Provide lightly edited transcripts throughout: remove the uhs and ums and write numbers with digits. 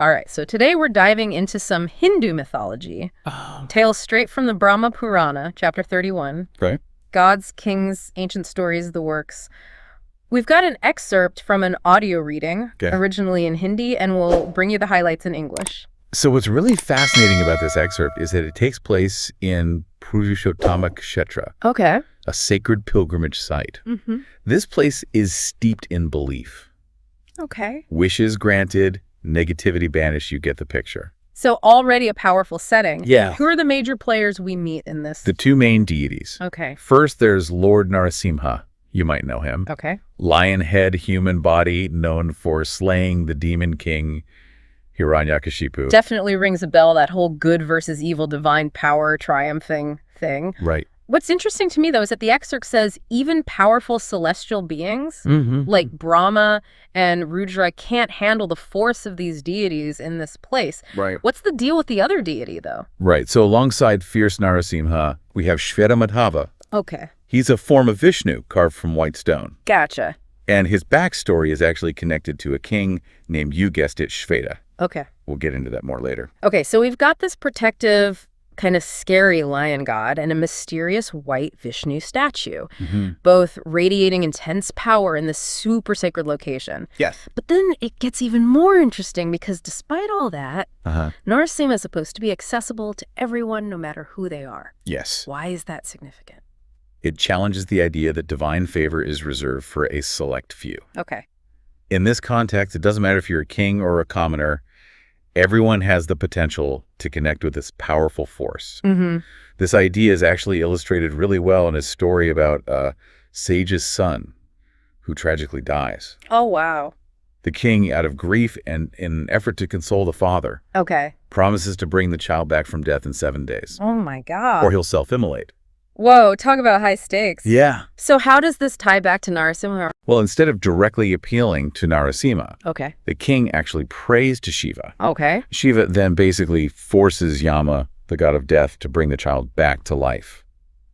All right, so today we're diving into some Hindu mythology. Tales straight from the Brahma Purana, chapter 31. Right. Gods, kings, ancient stories, the works. We've got an excerpt from an audio reading, originally in Hindi, and we'll bring you the highlights in English. So what's really fascinating about this excerpt is that it takes place in Purushottama Kshetra, Okay. a sacred pilgrimage site. This place is steeped in belief. Okay. Wishes granted, negativity banished, you get the picture. So already a powerful setting. Yeah. Who are the major players we meet in this? The two main deities. Okay. First, there's Lord Narasimha. You might know him. Okay. Lion head, human body, known for slaying the demon king Hiranyakashipu. Definitely rings a bell, that whole good versus evil, divine power triumphing thing. Right. What's interesting to me, though, is that the excerpt says even powerful celestial beings like Brahma and Rudra can't handle the force of these deities in this place. Right. What's the deal with the other deity, though? Right. So alongside fierce Narasimha, we have Shveta Madhava. Okay. He's a form of Vishnu carved from white stone. Gotcha. And his backstory is actually connected to a king named, you guessed it, Shveta. Okay. We'll get into that more later. Okay, so we've got this protective, kind of scary lion god and a mysterious white Vishnu statue, both radiating intense power in this super sacred location. Yes. But then it gets even more interesting because despite all that, Narasimha is supposed to be accessible to everyone no matter who they are. Yes. Why is that significant? It challenges the idea that divine favor is reserved for a select few. Okay. In this context, it doesn't matter if you're a king or a commoner. Everyone has the potential to connect with this powerful force. This idea is actually illustrated really well in a story about a sage's son who tragically dies. Oh, wow. The king, out of grief and in an effort to console the father, promises to bring the child back from death in 7 days. Oh, my God. Or he'll self-immolate. Whoa, talk about high stakes. Yeah. So how does this tie back to Narasimha? Well, instead of directly appealing to Narasimha, Okay. the king actually prays to Shiva. Okay. Shiva then basically forces Yama, the god of death, to bring the child back to life.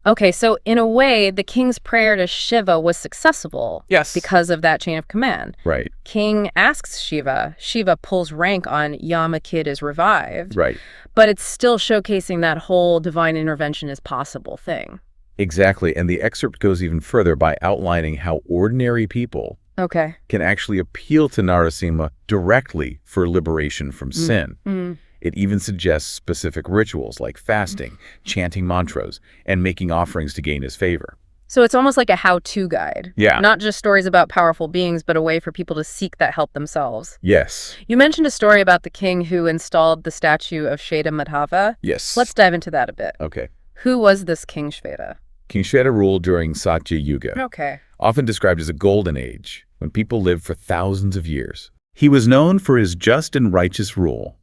Okay, so in a way, the king's prayer to Shiva was successful. Yes. Because of that chain of command. Right. King asks Shiva. Shiva pulls rank on Yama Kid is revived. Right. But it's still showcasing that whole divine intervention is possible thing. Exactly. And the excerpt goes even further by outlining how ordinary people can actually appeal to Narasimha directly for liberation from sin. It even suggests specific rituals like fasting, chanting mantras, and making offerings to gain his favor. So it's almost like a how-to guide. Yeah. Not just stories about powerful beings, but a way for people to seek that help themselves. Yes. You mentioned a story about the king who installed the statue of Shveta Madhava. Yes. Let's dive into that a bit. Okay. Who was this King Shveta? King Shveta ruled during Satya Yuga. Okay. Often described as a golden age, when people lived for thousands of years. He was known for his just and righteous rule.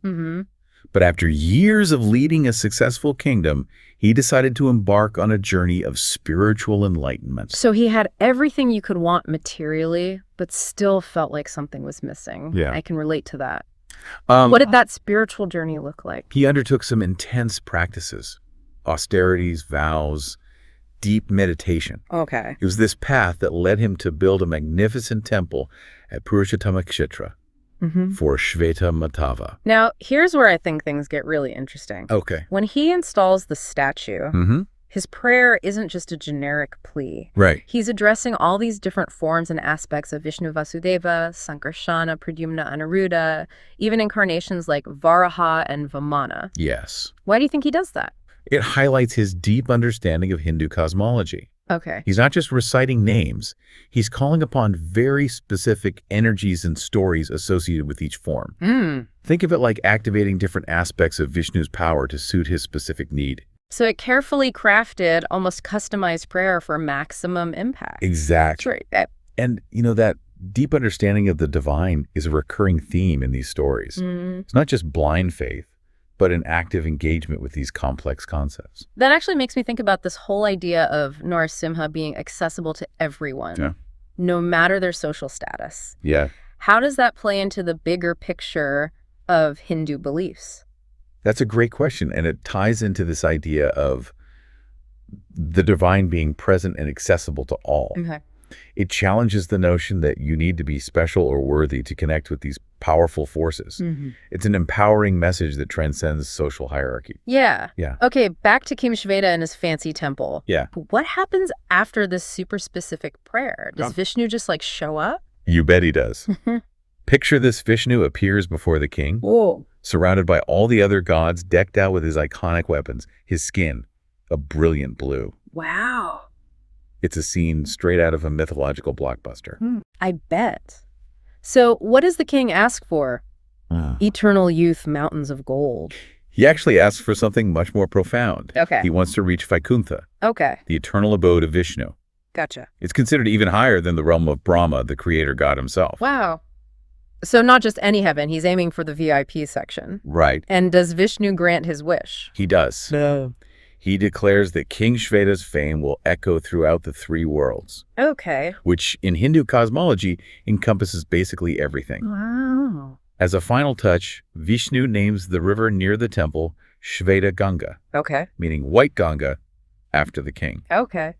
But after years of leading a successful kingdom, he decided to embark on a journey of spiritual enlightenment. So he had everything you could want materially, but still felt like something was missing. Yeah. I can relate to that. What did that spiritual journey look like? He undertook some intense practices, austerities, vows, deep meditation. Okay. It was this path that led him to build a magnificent temple at Purushottama Kshetra for Shveta Madhava. Now, here's where I think things get really interesting. Okay. When he installs the statue, his prayer isn't just a generic plea. Right. He's addressing all these different forms and aspects of Vishnu Vasudeva, Sankarsana, Pradyumna, Aniruddha, even incarnations like Varaha and Vamana. Yes. Why do you think he does that? It highlights his deep understanding of Hindu cosmology. Okay. He's not just reciting names. He's calling upon very specific energies and stories associated with each form. Think of it like activating different aspects of Vishnu's power to suit his specific need. So it carefully crafted, almost customized prayer for maximum impact. Exactly. That's right. And, you know, that deep understanding of the divine is a recurring theme in these stories. It's not just blind faith, but an active engagement with these complex concepts. That actually makes me think about this whole idea of Narasimha being accessible to everyone, no matter their social status. Yeah. How does that play into the bigger picture of Hindu beliefs? That's a great question, and it ties into this idea of the divine being present and accessible to all. It challenges the notion that you need to be special or worthy to connect with these powerful forces. It's an empowering message that transcends social hierarchy. Yeah. Yeah. Okay, back to King Shveta and his fancy temple. Yeah. What happens after this super specific prayer? Does Vishnu just like show up? You bet he does. Picture this: Vishnu appears before the king, surrounded by all the other gods, decked out with his iconic weapons, his skin, a brilliant blue. Wow. It's a scene straight out of a mythological blockbuster. I bet. So what does the king ask for? Eternal youth, mountains of gold. He actually asks for something much more profound. Okay. He wants to reach Vaikuntha, the eternal abode of Vishnu. Gotcha. It's considered even higher than the realm of Brahma, the creator god himself. Wow. So not just any heaven, he's aiming for the VIP section. Right. And does Vishnu grant his wish? He does. No. He declares that King Shveta's fame will echo throughout the three worlds. Okay. Which in Hindu cosmology encompasses basically everything. Wow. As a final touch, Vishnu names the river near the temple Shveta Ganga. Okay. Meaning white Ganga, after the king. Okay.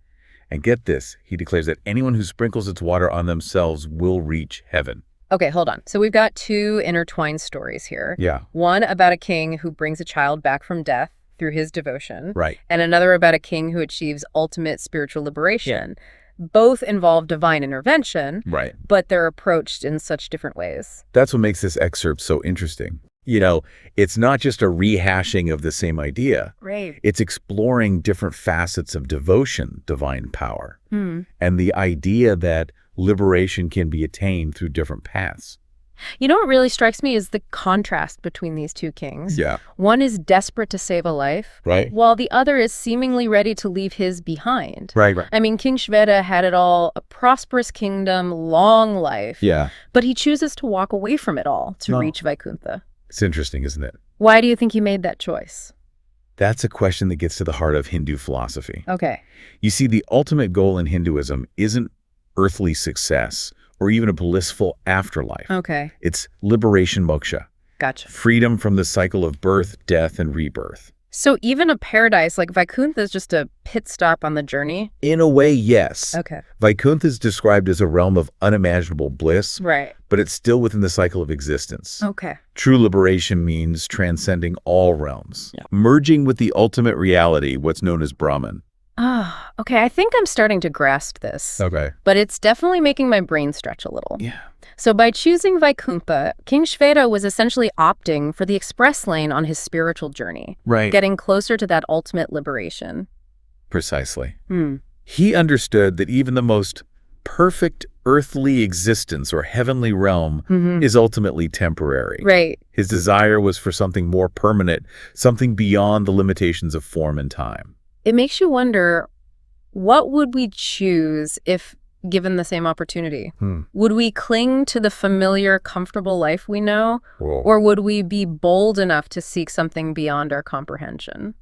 And get this, he declares that anyone who sprinkles its water on themselves will reach heaven. Okay, hold on. So we've got two intertwined stories here. Yeah. One about a king who brings a child back from death through his devotion. Right. And another about a king who achieves ultimate spiritual liberation. Yeah. Both involve divine intervention. Right. But they're approached in such different ways. That's what makes this excerpt so interesting. You know, it's not just a rehashing of the same idea. Right. It's exploring different facets of devotion, divine power, and the idea that liberation can be attained through different paths. You know what really strikes me is the contrast between these two kings. Yeah. One is desperate to save a life, right, while the other is seemingly ready to leave his behind. Right. I mean, King Shveta had it all, a prosperous kingdom, long life. Yeah. But he chooses to walk away from it all to reach Vaikuntha. It's interesting, isn't it? Why do you think he made that choice? That's a question that gets to the heart of Hindu philosophy. Okay. You see, the ultimate goal in Hinduism isn't earthly success or even a blissful afterlife. Okay. It's liberation moksha. Gotcha. Freedom from the cycle of birth, death, and rebirth. So even a paradise like Vaikuntha is just a pit stop on the journey? In a way, yes. Okay. Vaikuntha is described as a realm of unimaginable bliss, right, but it's still within the cycle of existence. Okay. True liberation means transcending all realms, merging with the ultimate reality, what's known as Brahman. Ah, okay. I think I'm starting to grasp this. Okay. But it's definitely making my brain stretch a little. Yeah. So by choosing Vaikuntha, King Shveta was essentially opting for the express lane on his spiritual journey. Right. Getting closer to that ultimate liberation. Precisely. He understood that even the most perfect earthly existence or heavenly realm is ultimately temporary. Right. His desire was for something more permanent, something beyond the limitations of form and time. It makes you wonder, what would we choose if given the same opportunity? Would we cling to the familiar, comfortable life we know? Whoa. Or would we be bold enough to seek something beyond our comprehension?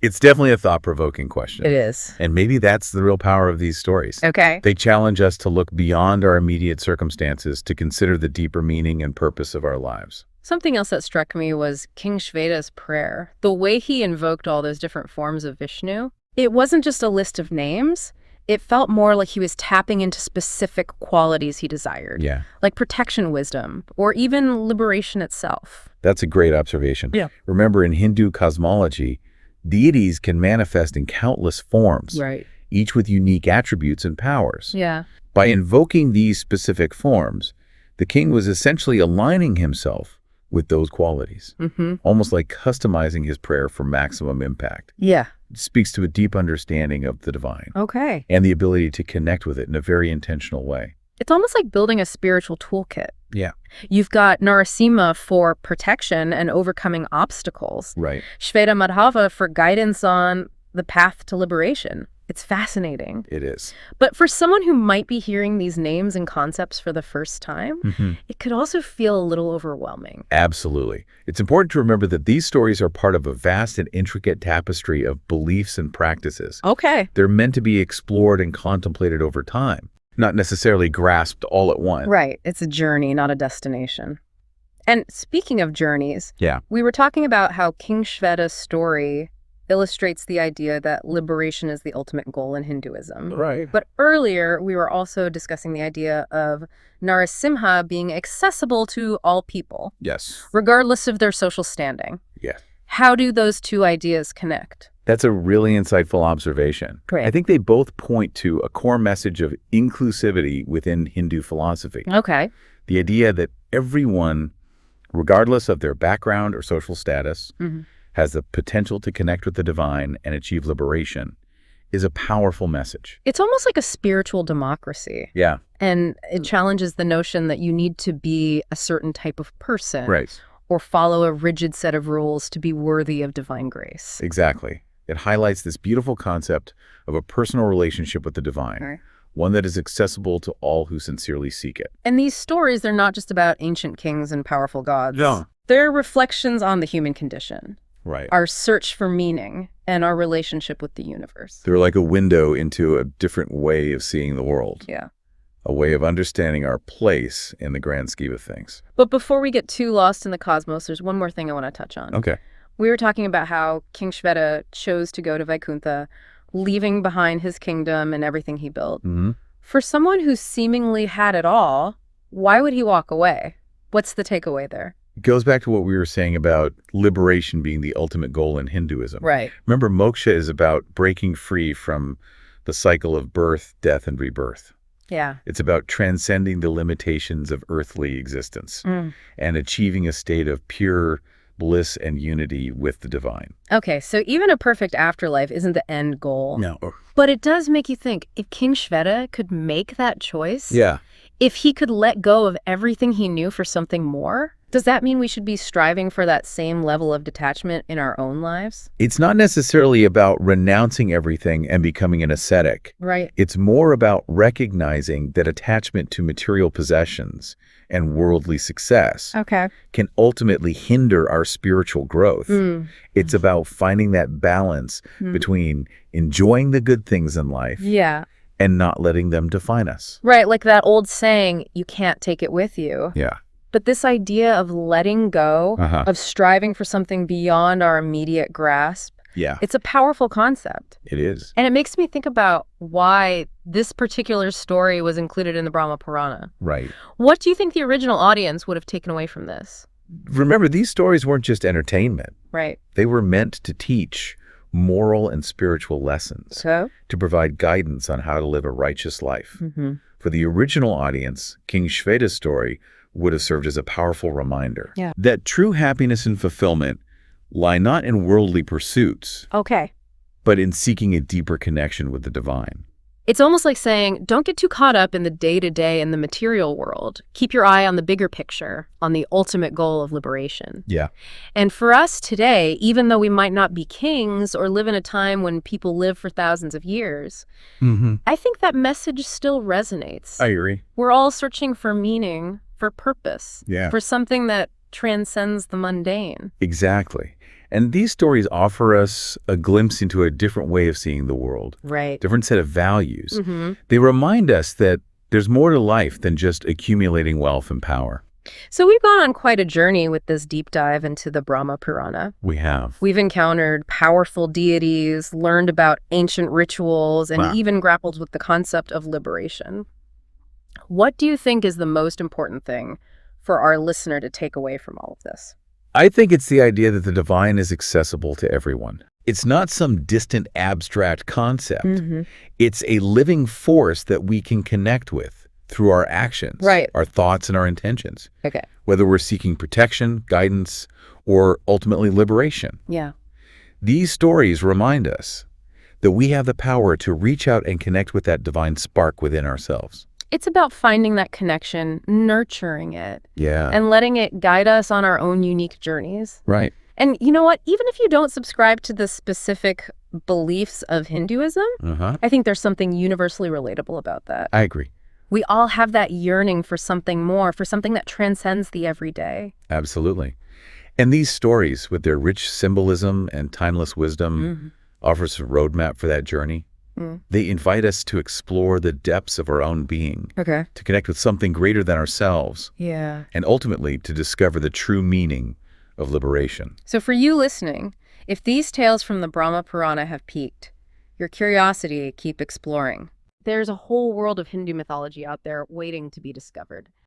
It's definitely a thought-provoking question. It is. And maybe that's the real power of these stories. Okay. They challenge us to look beyond our immediate circumstances to consider the deeper meaning and purpose of our lives. Something else that struck me was King Shveta's prayer. The way he invoked all those different forms of Vishnu, it wasn't just a list of names. It felt more like he was tapping into specific qualities he desired. Yeah. Like protection wisdom, or even liberation itself. That's a great observation. Yeah. Remember, in Hindu cosmology, deities can manifest in countless forms, right, each with unique attributes and powers. Yeah. By invoking these specific forms, the king was essentially aligning himself with those qualities, almost like customizing his prayer for maximum impact. Yeah. It speaks to a deep understanding of the divine. Okay. And the ability to connect with it in a very intentional way. It's almost like building a spiritual toolkit. Yeah. You've got Narasimha for protection and overcoming obstacles. Right. Shveta Madhava for guidance on the path to liberation. It's fascinating. It is. But for someone who might be hearing these names and concepts for the first time, it could also feel a little overwhelming. Absolutely. It's important to remember that these stories are part of a vast and intricate tapestry of beliefs and practices. Okay. They're meant to be explored and contemplated over time, not necessarily grasped all at once. Right. It's a journey, not a destination. And speaking of journeys, yeah, we were talking about how King Shveta's story illustrates the idea that liberation is the ultimate goal in Hinduism. Right. But earlier, we were also discussing the idea of Narasimha being accessible to all people. Yes. Regardless of their social standing. Yeah. How do those two ideas connect? That's a really insightful observation. Great. I think they both point to a core message of inclusivity within Hindu philosophy. Okay. The idea that everyone, regardless of their background or social status, has the potential to connect with the divine and achieve liberation is a powerful message. It's almost like a spiritual democracy. Yeah. And it challenges the notion that you need to be a certain type of person. Right. Or follow a rigid set of rules to be worthy of divine grace. Exactly. It highlights this beautiful concept of a personal relationship with the divine, one that is accessible to all who sincerely seek it. And these stories, they're not just about ancient kings and powerful gods. No. They're reflections on the human condition. Right. Our search for meaning and our relationship with the universe. They're like a window into a different way of seeing the world. Yeah. A way of understanding our place in the grand scheme of things. But before we get too lost in the cosmos, there's one more thing I want to touch on. Okay. We were talking about how King Shveta chose to go to Vaikuntha, leaving behind his kingdom and everything he built. For someone who seemingly had it all, why would he walk away? What's the takeaway there? It goes back to what we were saying about liberation being the ultimate goal in Hinduism. Right. Remember, moksha is about breaking free from the cycle of birth, death, and rebirth. Yeah. It's about transcending the limitations of earthly existence and achieving a state of pure bliss and unity with the divine. Okay, so even a perfect afterlife isn't the end goal. No. But it does make you think, if King Shveta could make that choice, Yeah. if he could let go of everything he knew for something more, does that mean we should be striving for that same level of detachment in our own lives? It's not necessarily about renouncing everything and becoming an ascetic. Right. It's more about recognizing that attachment to material possessions and worldly success can ultimately hinder our spiritual growth. It's about finding that balance between enjoying the good things in life and not letting them define us. Right, like that old saying, you can't take it with you. Yeah. But this idea of letting go, of striving for something beyond our immediate grasp, it's a powerful concept. It is. And it makes me think about why this particular story was included in the Brahma Purana. Right. What do you think the original audience would have taken away from this? Remember, these stories weren't just entertainment. Right. They were meant to teach moral and spiritual lessons, to provide guidance on how to live a righteous life. For the original audience, King Shveta's story would have served as a powerful reminder that true happiness and fulfillment lie not in worldly pursuits, but in seeking a deeper connection with the divine. It's almost like saying, don't get too caught up in the day-to-day and the material world. Keep your eye on the bigger picture, on the ultimate goal of liberation. Yeah. And for us today, even though we might not be kings or live in a time when people live for thousands of years, I think that message still resonates. I agree. We're all searching for meaning, for purpose, Yeah. for something that transcends the mundane. Exactly. And these stories offer us a glimpse into a different way of seeing the world. Right. Different set of values. They remind us that there's more to life than just accumulating wealth and power. So we've gone on quite a journey with this deep dive into the Brahma Purana. We have. We've encountered powerful deities, learned about ancient rituals, and even grappled with the concept of liberation. What do you think is the most important thing for our listener to take away from all of this? I think it's the idea that the divine is accessible to everyone. It's not some distant abstract concept. It's a living force that we can connect with through our actions, our thoughts and our intentions. Whether we're seeking protection, guidance, or ultimately liberation. These stories remind us that we have the power to reach out and connect with that divine spark within ourselves. It's about finding that connection, nurturing it, Yeah. and letting it guide us on our own unique journeys. Right. And you know what? Even if you don't subscribe to the specific beliefs of Hinduism, I think there's something universally relatable about that. I agree. We all have that yearning for something more, for something that transcends the everyday. Absolutely. And these stories, with their rich symbolism and timeless wisdom, offers a roadmap for that journey. They invite us to explore the depths of our own being, to connect with something greater than ourselves, and ultimately to discover the true meaning of liberation. So for you listening, If these tales from the Brahma Purana have piqued your curiosity, keep exploring. There's a whole world of Hindu mythology out there waiting to be discovered.